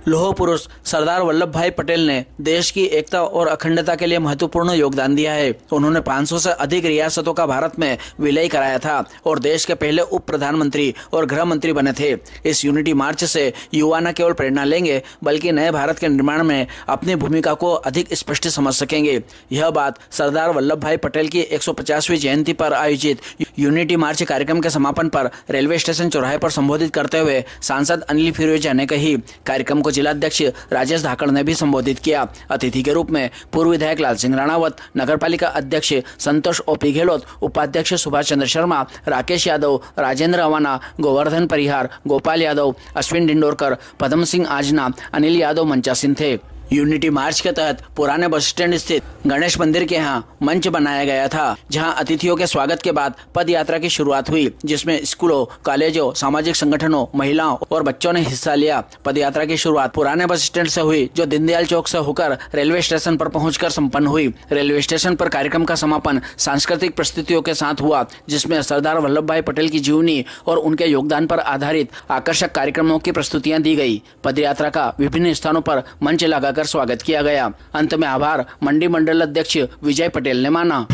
लौह पुरुष सरदार वल्लभ भाई पटेल ने देश की एकता और अखंडता के लिए महत्वपूर्ण योगदान दिया है। उन्होंने 500 से अधिक रियासतों का भारत में विलय कराया था और देश के पहले उप प्रधानमंत्री और गृह मंत्री बने थे। इस यूनिटी मार्च से युवा न केवल प्रेरणा लेंगे बल्कि नए भारत के निर्माण में अपनी भूमिका को अधिक स्पष्ट समझ सकेंगे। यह बात सरदार वल्लभ भाई पटेल की 150वीं जयंती पर आयोजित यूनिटी मार्च कार्यक्रम के समापन पर रेलवे स्टेशन चौराहे पर संबोधित करते हुए सांसद अनिल फिरोजिया ने कही। कार्यक्रम को जिलाध्यक्ष राजेश धाकड़ ने भी संबोधित किया। अतिथि के रूप में पूर्व विधायक लाल सिंह राणावत, नगरपालिका अध्यक्ष संतोष ओपी गहलोत, उपाध्यक्ष सुभाष चंद्र शर्मा, राकेश यादव, राजेंद्र अवाना, गोवर्धन परिहार, गोपाल यादव, अश्विन डिंडोरकर, पद्म सिंह आजना, अनिल यादव मंचासीन थे। यूनिटी मार्च के तहत पुराने बस स्टैंड स्थित गणेश मंदिर के यहाँ मंच बनाया गया था, जहाँ अतिथियों के स्वागत के बाद पद यात्रा की शुरुआत हुई, जिसमें स्कूलों, कॉलेजों, सामाजिक संगठनों, महिलाओं और बच्चों ने हिस्सा लिया। पद यात्रा की शुरुआत पुराने बस स्टैंड से हुई, जो दीनदयाल चौक से होकर रेलवे स्टेशन पर पहुंचकर संपन्न हुई। रेलवे स्टेशन पर कार्यक्रम का समापन सांस्कृतिक प्रस्तुतियों के साथ हुआ, जिसमें सरदार वल्लभ भाई पटेल की जीवनी और उनके योगदान पर आधारित आकर्षक कार्यक्रमों की प्रस्तुतियां दी गई। पद यात्रा का विभिन्न स्थानों पर मंच लगाकर स्वागत किया गया। अंत में आभार मंडी मंडल अध्यक्ष विजय पटेल ने माना।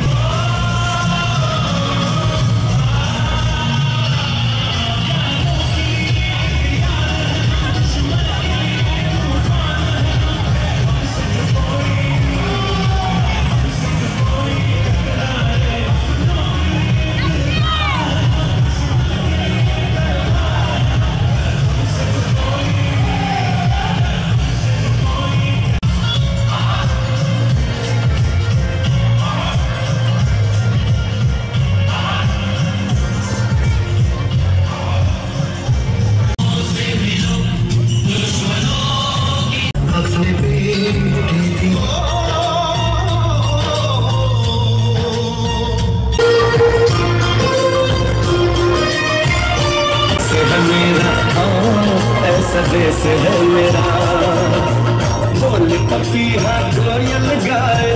देश है मेरा, बोल पपीहा कोयल गाए।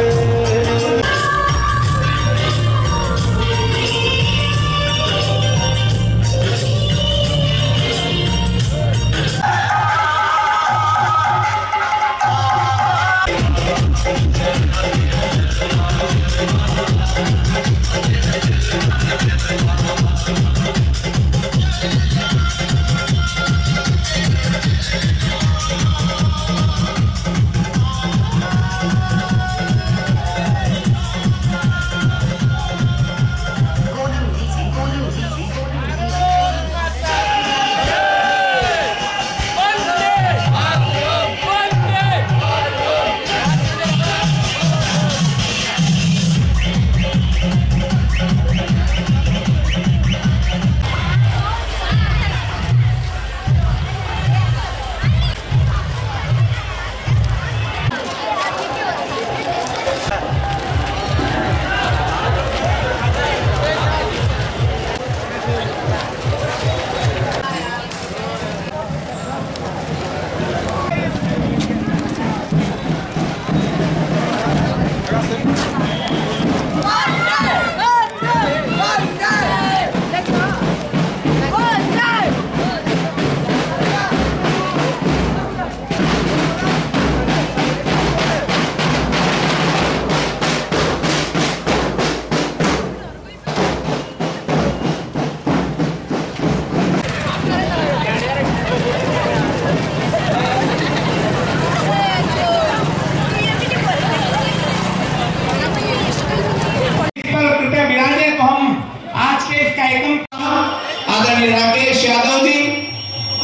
आदरणीय राकेश यादव जी,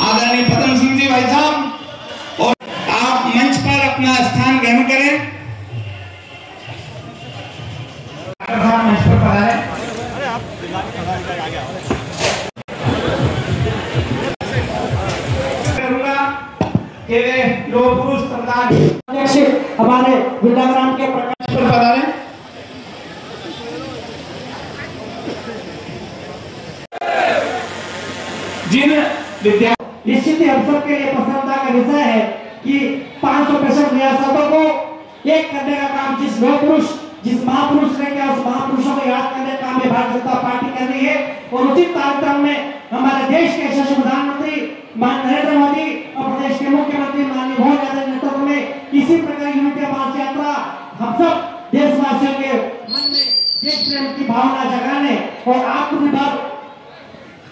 आदरणीय पद्म सिंह जी भाई साहब, और आप मंच पर अपना स्थान ग्रहण करें। मंच पर पधारें। कि लौह पुरुष सरदार अध्यक्ष हमारे वृंदाग्राम के प्रकाश पर पधारें। जिन विद्यार्थी निश्चित ही हम सब के लिए प्रसन्नता का विषय है कि 565 रियासतों को एक करने का काम जिस लौह पुरुष, जिस महापुरुष ने किया, उस महापुरुषों को याद करने का काम में भारतीय जनता पार्टी कर रही है। और उसी कार्यक्रम में हमारे देश के यशस्वी प्रधानमंत्री नरेंद्र मोदी और प्रदेश के मुख्यमंत्री प्रधानमंत्री माननीय मोदी के नेतृत्व में इसी प्रकार यूनिटी मार्च यात्रा हम सब देशवासियों के मन में देश प्रेम की भावना जगाने और आत्मनिर्भर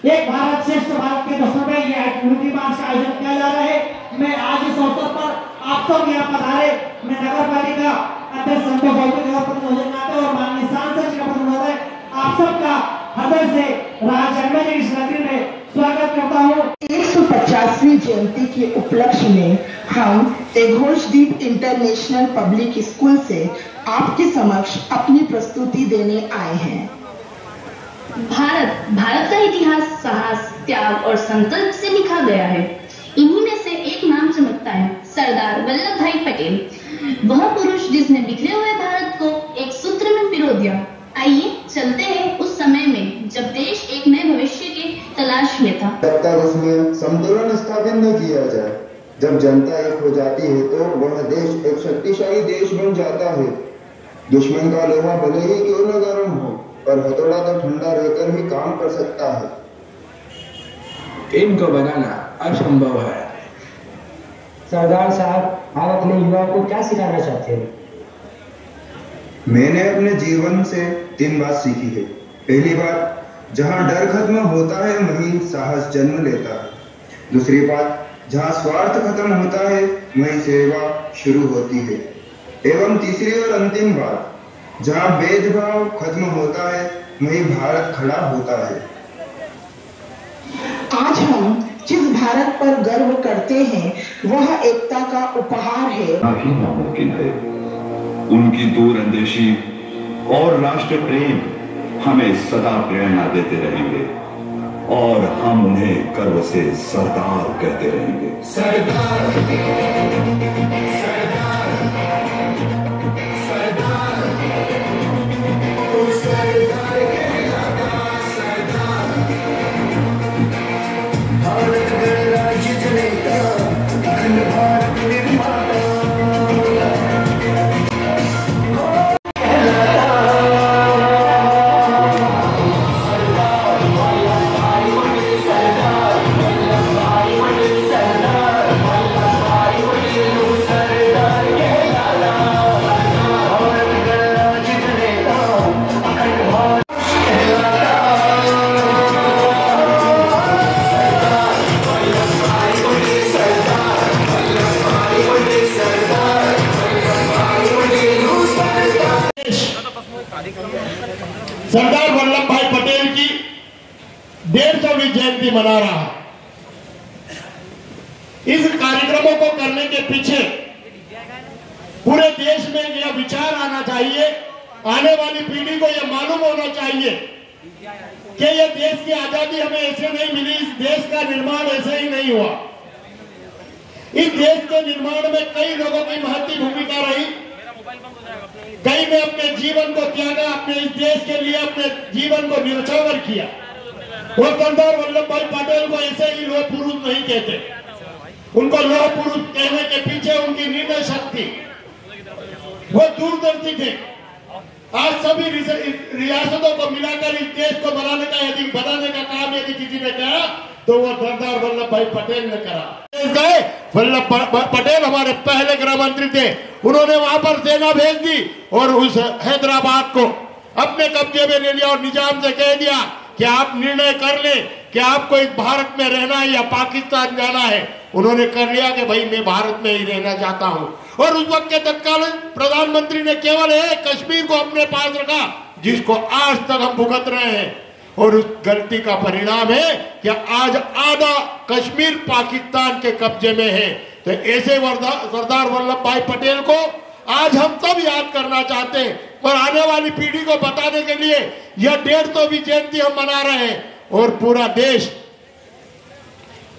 एक भारत श्रेष्ठ भारत के दस्तूर में यह यूनिटी मार्च का आयोजन किया जा रहा है। मैं आज इस अवसर पर आप सब यहाँ पधारे, मैं नगर पालिका अध्यक्ष संतोष और माननीय सांसद श्री महोदय आप सबका हृदय से राजनगर इस नगरी में स्वागत करता हूँ। 150वीं जयंती के उपलक्ष्य में हम घोषदीप इंटरनेशनल पब्लिक स्कूल से आपके समक्ष अपनी प्रस्तुति देने आए हैं। भारत का इतिहास साहस, त्याग और संकल्प से लिखा गया है। इन्हीं में से एक नाम चमकता है, सरदार वल्लभ भाई पटेल। वह पुरुष जिसने बिखरे हुए भारत को एक सूत्र में पिरो दिया। आइए चलते हैं उस समय में जब देश एक नए भविष्य की तलाश में था। जब तक उसमें संतुलन स्थापित न किया जाए, जब जनता एक हो जाती है तो वह देश एक शक्तिशाली देश बन जाता है। दुश्मन का लोहा भले ही क्यों न गर्म हो, पर हथौड़ा तो ठंडा रहकर ही काम कर सकता है। इनको बनाना असंभव है। सरदार साहब, आप अपने युवाओं को क्या सिखाना चाहते हैं? मैंने अपने जीवन से 3 बात सीखी है। पहली बात, जहाँ डर खत्म होता है वहीं साहस जन्म लेता है। दूसरी बात, जहाँ स्वार्थ खत्म होता है वहीं सेवा शुरू होती है। एवं तीसरी और अंतिम बात, जहाँ भेदभाव खत्म होता है वहीं भारत खड़ा होता है। आज हम जिस भारत पर गर्व करते हैं वह एकता का उपहार है। काफी नामुमकिन है। उनकी दूरअंदेशी और राष्ट्र प्रेम हमें सदा प्रेरणा देते रहेंगे और हम उन्हें गर्व से सरदार कहते रहेंगे। सरदार, सरदार, सरदार, तो सरदार कहलाता सरदार। भारत गणराज्य जनता, अखंड भारत निर्माता। सरदार वल्लभ भाई पटेल की 150वीं जयंती मना रहा है। इस कार्यक्रमों को करने के पीछे पूरे देश में यह विचार आना चाहिए, आने वाली पीढ़ी को यह मालूम होना चाहिए कि यह देश की आजादी हमें ऐसे नहीं मिली, इस देश का निर्माण ऐसे ही नहीं हुआ। इस देश के निर्माण में कई लोगों की महत्वपूर्ण भूमिका रही। कई ने अपने जीवन को त्यागा, अपने इस देश के लिए अपने जीवन को न्यौछावर किया। वो सरदार वल्लभ भाई पटेल को ऐसे ही लोह पुरुष नहीं कहते। उनको लोह पुरुष कहने के पीछे उनकी निर्णय शक्ति, वो दूरदर्शी थे। आज सभी रियासतों को मिलाकर इस देश को बनाने का काम यदि किसी ने करा तो वो सरदार वल्लभ भाई पटेल ने करा। वल्लभ पटेल हमारे पहले गृह मंत्री थे। उन्होंने वहां पर सेना भेज दी और उस हैदराबाद को अपने कब्जे में ले लिया और निजाम से कह दिया कि आप निर्णय कर ले कि आपको इस भारत में रहना है या पाकिस्तान जाना है। उन्होंने कर लिया कि भाई मैं भारत में ही रहना चाहता हूं। और उस वक्त के तत्कालीन प्रधानमंत्री ने केवल कश्मीर को अपने पास रखा, जिसको आज तक हम भुगत रहे हैं। और उस गलती का परिणाम है कि आज आधा कश्मीर पाकिस्तान के कब्जे में है। तो ऐसे सरदार वल्लभ भाई पटेल को आज हम सब याद करना चाहते हैं और आने वाली पीढ़ी को बताने के लिए यह 150वीं जयंती हम मना रहे हैं। और पूरा देश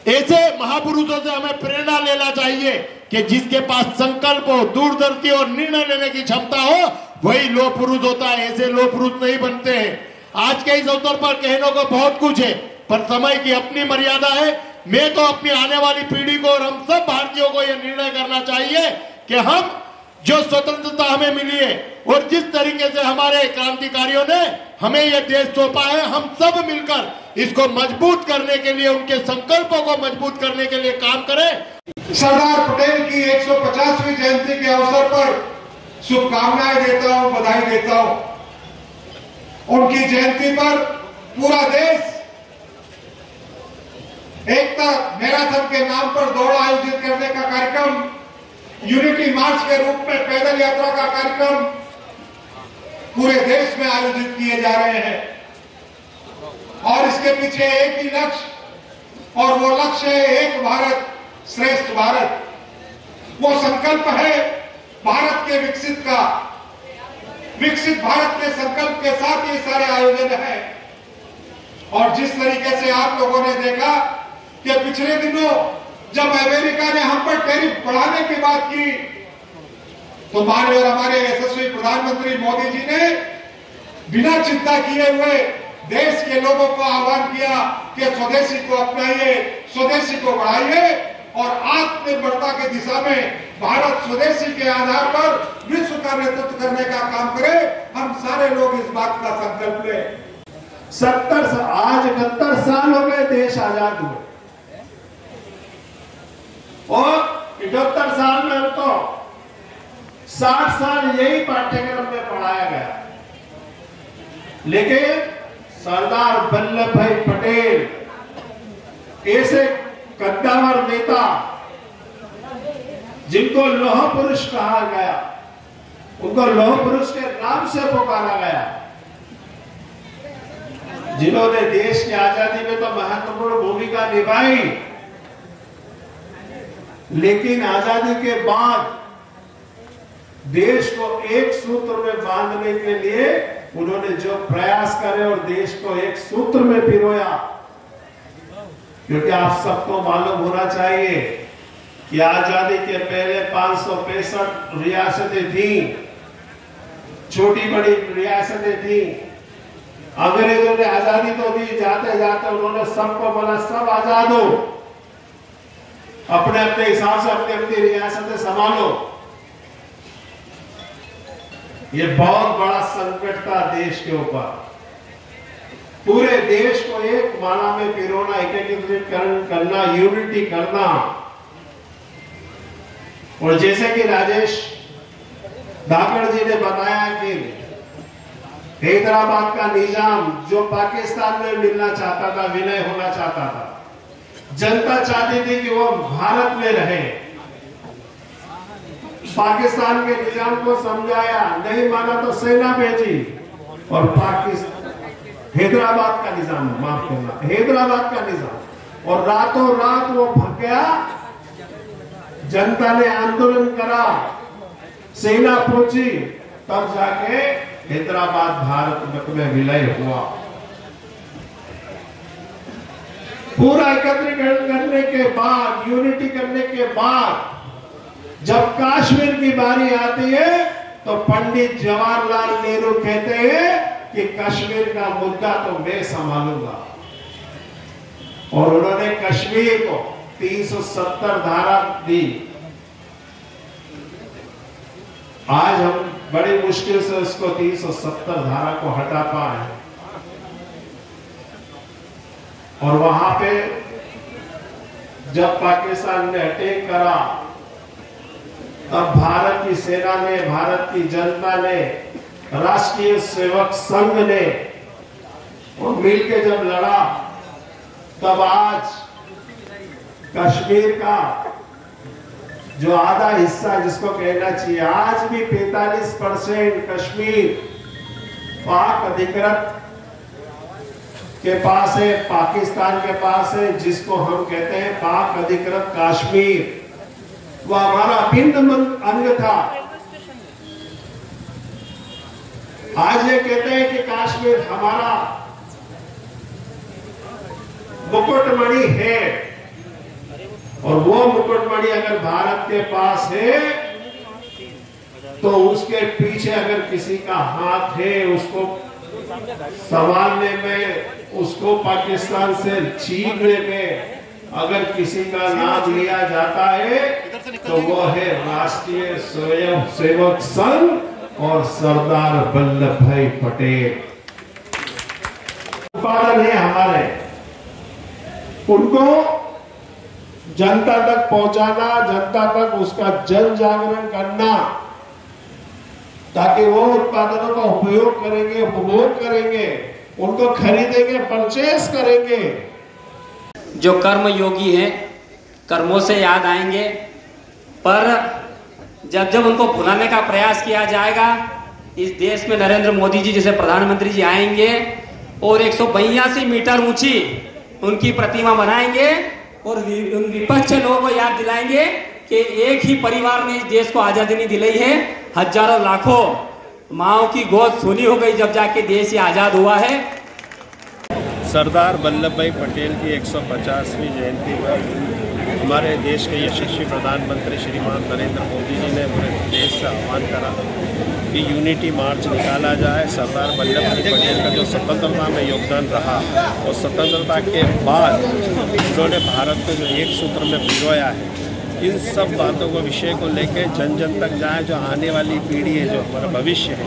ऐसे महापुरुषों से हमें प्रेरणा लेना चाहिए कि जिसके पास संकल्प हो, दूरदर्शी और निर्णय लेने की क्षमता हो, वही लोह पुरुष होता है। ऐसे लोह पुरुष नहीं बनते हैं। आज के इस अवसर पर कहने को बहुत कुछ है, पर समय की अपनी मर्यादा है। मैं तो अपनी आने वाली पीढ़ी को और हम सब भारतीयों को यह निर्णय करना चाहिए कि हम जो स्वतंत्रता हमें मिली है और जिस तरीके से हमारे क्रांतिकारियों ने हमें यह देश सौंपा है, हम सब मिलकर इसको मजबूत करने के लिए, उनके संकल्पों को मजबूत करने के लिए काम करें। सरदार पटेल की 150वीं जयंती के अवसर पर शुभकामनाएं देता हूं, बधाई देता हूं। उनकी जयंती पर पूरा देश एकता मैराथन के नाम पर दौड़ आयोजित करने का कार्यक्रम, यूनिटी मार्च के रूप में पैदल यात्रा का कार्यक्रम पूरे देश में आयोजित किए जा रहे हैं। और इसके पीछे एक ही लक्ष्य, और वो लक्ष्य है एक भारत श्रेष्ठ भारत। वो संकल्प है भारत के विकसित का। विकसित भारत के संकल्प के साथ ये सारे आयोजन है। और जिस तरीके से आप लोगों ने देखा कि पिछले दिनों जब अमेरिका ने हम पर टैरिफ बढ़ाने की बात की, तो माननीय हमारे यशस्वी प्रधानमंत्री मोदी जी ने बिना चिंता किए हुए देश के लोगों को आह्वान किया कि स्वदेशी को अपनाइए, स्वदेशी को बढ़ाइए और आत्मनिर्भरता की दिशा में भारत स्वदेशी के आधार पर विश्व का नेतृत्व करने का काम करे। हम सारे लोग इस बात का संकल्प लें। 69 साल हो गए देश आजाद हुए, और 71 साल में हमको 60 साल यही पाठ्यक्रम में पढ़ाया गया। लेकिन सरदार वल्लभ भाई पटेल ऐसे कद्दावर नेता, जिनको लौह पुरुष कहा गया, उनको लौह पुरुष के नाम से पुकारा गया, जिन्होंने देश की आजादी में तो महत्वपूर्ण भूमिका निभाई, लेकिन आजादी के बाद देश को एक सूत्र में बांधने के लिए उन्होंने जो प्रयास करे और देश को एक सूत्र में पिरोया। क्योंकि आप सबको मालूम होना चाहिए कि आजादी के पहले 565 रियासतें थी, छोटी बड़ी रियासतें थी। अंग्रेजों ने आजादी तो दी, जाते जाते उन्होंने सबको बोला सब आजाद हो, अपने अपने हिसाब से अपनी अपनी रियासतें संभालो। ये बहुत बड़ा संकट था देश के ऊपर। पूरे देश को एक माला में पिरोना, एकीकृत करना, यूनिटी करना। और जैसे कि राजेश धाकड़ जी ने बताया कि हैदराबाद का निजाम जो पाकिस्तान में मिलना चाहता था, विलय होना चाहता था, जनता चाहती थी कि वो भारत में रहे। पाकिस्तान के निजाम को समझाया, नहीं माना तो सेना भेजी, और हैदराबाद का निजाम, माफ करना, हैदराबाद का निजाम, और रातों रात वो भाग गया। जनता ने आंदोलन करा, सेना पहुंची, तब जाके हैदराबाद भारत में विलय हुआ। पूरा एकत्रीकरण करने के बाद, यूनिटी करने के बाद जब कश्मीर की बारी आती है तो पंडित जवाहरलाल नेहरू कहते हैं कि कश्मीर का मुद्दा तो मैं संभालूंगा। और उन्होंने कश्मीर को 370 धारा दी। आज हम बड़ी मुश्किल से उसको 370 धारा को हटा पाए। और वहां पे जब पाकिस्तान ने अटैक करा, तब भारत की सेना ने, भारत की जनता ने, राष्ट्रीय सेवक संघ ने और मिलकर जब लड़ा, तब आज कश्मीर का जो आधा हिस्सा जिसको कहना चाहिए, आज भी 45% कश्मीर पाक अधिकृत के पास है, पाकिस्तान के पास है, जिसको हम कहते हैं पाक अधिकृत कश्मीर। वह हमारा अभिन्न अंग था। आज ये कहते हैं कि कश्मीर हमारा मुकुटमणि है, और वो मुकुटमणि अगर भारत के पास है तो उसके पीछे अगर किसी का हाथ है, उसको संभालने में, उसको पाकिस्तान से छीनने में अगर किसी का नाम लिया जाता है तो वो है राष्ट्रीय स्वयं सेवक संघ और सरदार वल्लभ भाई पटेल। उत्पादन है हमारे उनको जनता तक पहुंचाना, जनता तक उसका जन जागरण करना, ताकि वो उत्पादनों का उपयोग करेंगे, उपभोग करेंगे, उनको खरीदेंगे, परचेस करेंगे। जो कर्म योगी हैं कर्मों से याद आएंगे, पर जब जब उनको भुलाने का प्रयास किया जाएगा, इस देश में नरेंद्र मोदी जी जैसे प्रधानमंत्री जी आएंगे और 182 मीटर ऊंची उनकी प्रतिमा बनाएंगे और विपक्ष लोगों को याद दिलाएंगे कि एक ही परिवार ने इस देश को आजादी नहीं दिलाई है, हजारों लाखों माओ की गोद सूनी हो गई जब जाके देश ये आजाद हुआ है। सरदार वल्लभ भाई पटेल की 150वीं जयंती पर हमारे देश के यशस्वी प्रधानमंत्री श्रीमान नरेंद्र मोदी जी ने पूरे देश से आह्वान करा कि यूनिटी मार्च निकाला जाए। सरदार वल्लभ भाई पटेल का जो स्वतंत्रता में योगदान रहा और स्वतंत्रता के बाद उन्होंने भारत को जो एक सूत्र में पिरोया है, इन सब बातों को विषय को लेकर जन जन तक जाए। जो आने वाली पीढ़ी है, जो हमारा भविष्य है,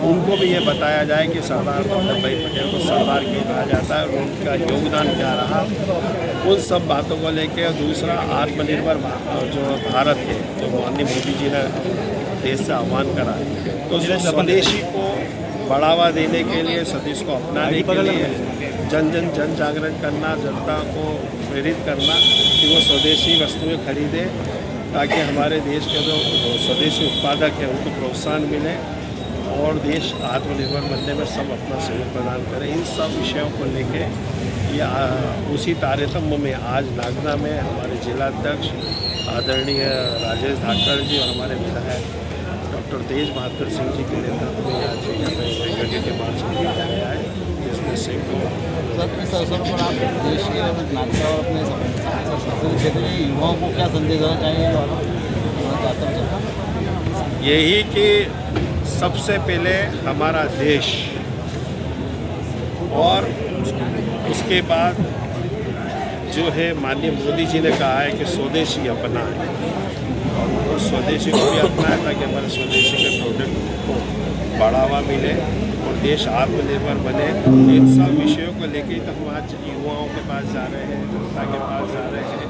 उनको भी ये बताया जाए कि सरदार वल्लभ भाई पटेल को सरदार क्यों कहा जाता है और उनका योगदान क्या रहा। उन सब बातों को लेकर दूसरा आत्मनिर्भर जो भारत है, जो माननीय मोदी जी ने देश से आह्वान करा, तो स्वदेशी को बढ़ावा देने के लिए, स्वदेश को अपनाने के लिए जन जागरण करना, जनता को प्रेरित करना कि वो स्वदेशी वस्तुएं खरीदें, ताकि हमारे देश के जो स्वदेशी उत्पादक हैं उनको प्रोत्साहन मिले और देश आत्मनिर्भर बनने में सब अपना सहयोग प्रदान करें। इन सब विषयों को लेके ये उसी तारतम्य में आज नागदा में हमारे जिलाध्यक्ष आदरणीय राजेश धाकड़ जी और हमारे विधायक डॉक्टर तेज बहादुर सिंह जी के नेतृत्व में आज यूनिटी मार्च किया गया है, जिसमें सैकड़ों इस अवसर पर आप देश के नागरिकों और अपने संसदीय क्षेत्र में युवाओं को क्या संदेश देना चाहिए? यही कि सबसे पहले हमारा देश और उसके बाद जो है माननीय मोदी जी ने कहा है कि स्वदेशी अपनाएं, और स्वदेशी को भी अपनाएं ताकि हमारे स्वदेशी के प्रोडक्ट को बढ़ावा मिले और देश आत्मनिर्भर बने। इन सब विषयों को लेकर तो हम आज युवाओं के पास जा रहे हैं, जनता के पास जा रहे हैं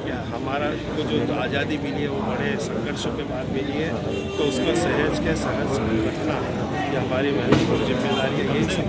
कि हमारा को जो आज़ादी मिली है वो बड़े संघर्षों के बाद मिली है, तो उसको सहज रखना ये हमारी महत्वपूर्ण जिम्मेदारी है। यही सब